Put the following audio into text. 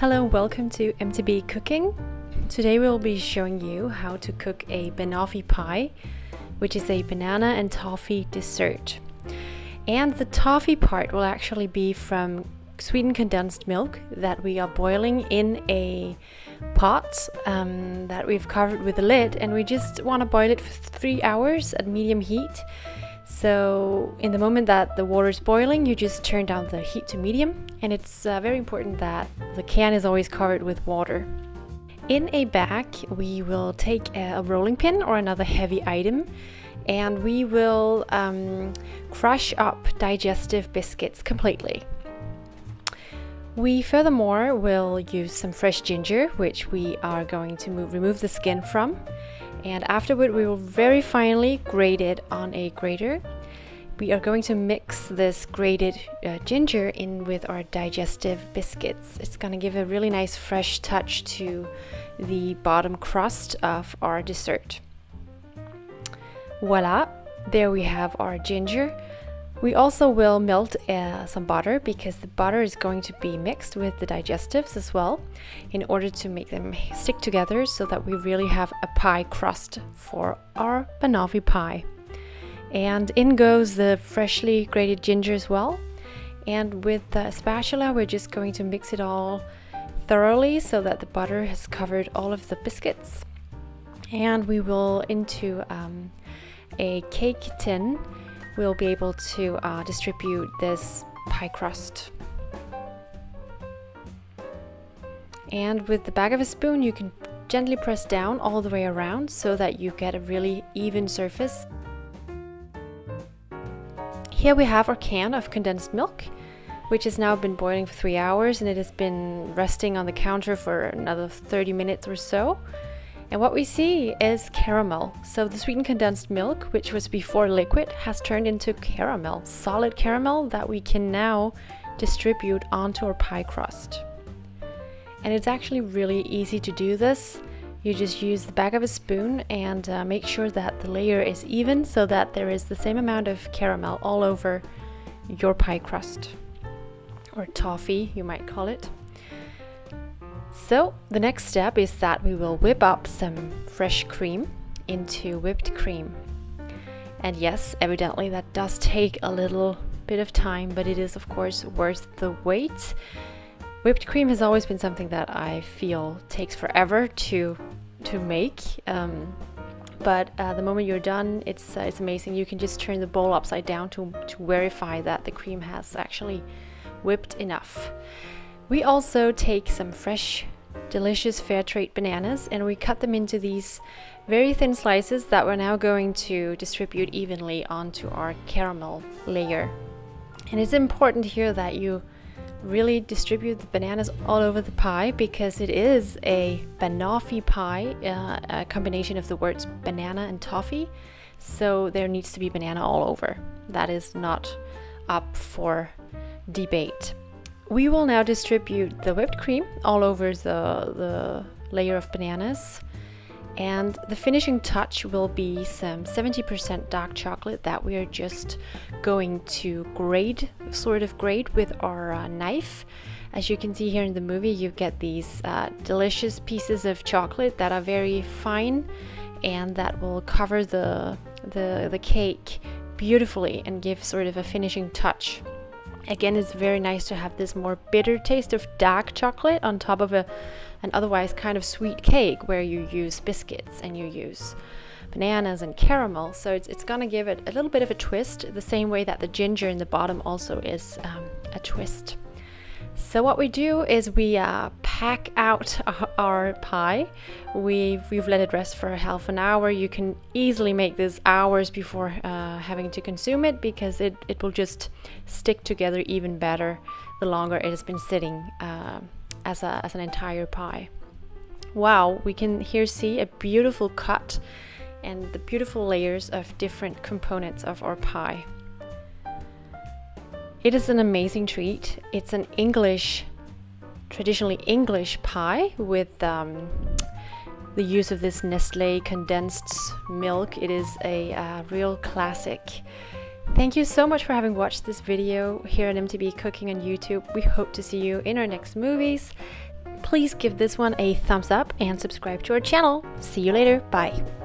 Hello, welcome to MTB Cooking. Today we'll be showing you how to cook a banoffee pie, which is a banana and toffee dessert. And the toffee part will actually be from sweetened condensed milk that we are boiling in a pot that we've covered with a lid, and we just want to boil it for 3 hours at medium heat. So in the moment that the water is boiling, you just turn down the heat to medium, and it's very important that the can is always covered with water. In a bag, we will take a rolling pin or another heavy item, and we will crush up digestive biscuits completely. We furthermore will use some fresh ginger, which we are going to remove the skin from. And afterward we will very finely grate it on a grater. We are going to mix this grated ginger in with our digestive biscuits. It's going to give a really nice fresh touch to the bottom crust of our dessert. Voila, there we have our ginger. We also will melt some butter, because the butter is going to be mixed with the digestives as well in order to make them stick together, so that we really have a pie crust for our banoffee pie. And in goes the freshly grated ginger as well. And with the spatula, we're just going to mix it all thoroughly so that the butter has covered all of the biscuits. And we will, into a cake tin, we'll be able to distribute this pie crust. And with the back of a spoon, you can gently press down all the way around so that you get a really even surface. Here we have our can of condensed milk, which has now been boiling for 3 hours, and it has been resting on the counter for another 30 minutes or so. And what we see is caramel. So the sweetened condensed milk, which was before liquid, has turned into caramel, solid caramel that we can now distribute onto our pie crust. And it's actually really easy to do this. You just use the back of a spoon and make sure that the layer is even, so that there is the same amount of caramel all over your pie crust, or toffee you might call it. So the next step is that we will whip up some fresh cream into whipped cream. And yes, evidently that does take a little bit of time, but it is of course worth the wait. Whipped cream has always been something that I feel takes forever to make, but the moment you're done, it's amazing. You can just turn the bowl upside down to verify that the cream has actually whipped enough. We also take some fresh, delicious fair trade bananas, and we cut them into these very thin slices that we're now going to distribute evenly onto our caramel layer. And it's important here that you really distribute the bananas all over the pie, because it is a banoffee pie, a combination of the words banana and toffee, so there needs to be banana all over. That is not up for debate. We will now distribute the whipped cream all over the layer of bananas, and the finishing touch will be some 70% dark chocolate that we are just going to grate with our knife. As you can see here in the movie, you get these delicious pieces of chocolate that are very fine, and that will cover the cake beautifully and give sort of a finishing touch. Again, it's very nice to have this more bitter taste of dark chocolate on top of an otherwise kind of sweet cake, where you use biscuits and you use bananas and caramel. So it's gonna give it a little bit of a twist, the same way that the ginger in the bottom also is a twist. So what we do is we pack out our pie. We've let it rest for half an hour. You can easily make this hours before having to consume it, because it will just stick together even better the longer it has been sitting as an entire pie. Wow, we can here see a beautiful cut and the beautiful layers of different components of our pie. It is an amazing treat. It's an traditionally English pie with the use of this Nestle condensed milk. It is a real classic. Thank you so much for having watched this video here on MTB Cooking on YouTube. We hope to see you in our next movies. please give this one a thumbs up and subscribe to our channel. See you later. Bye.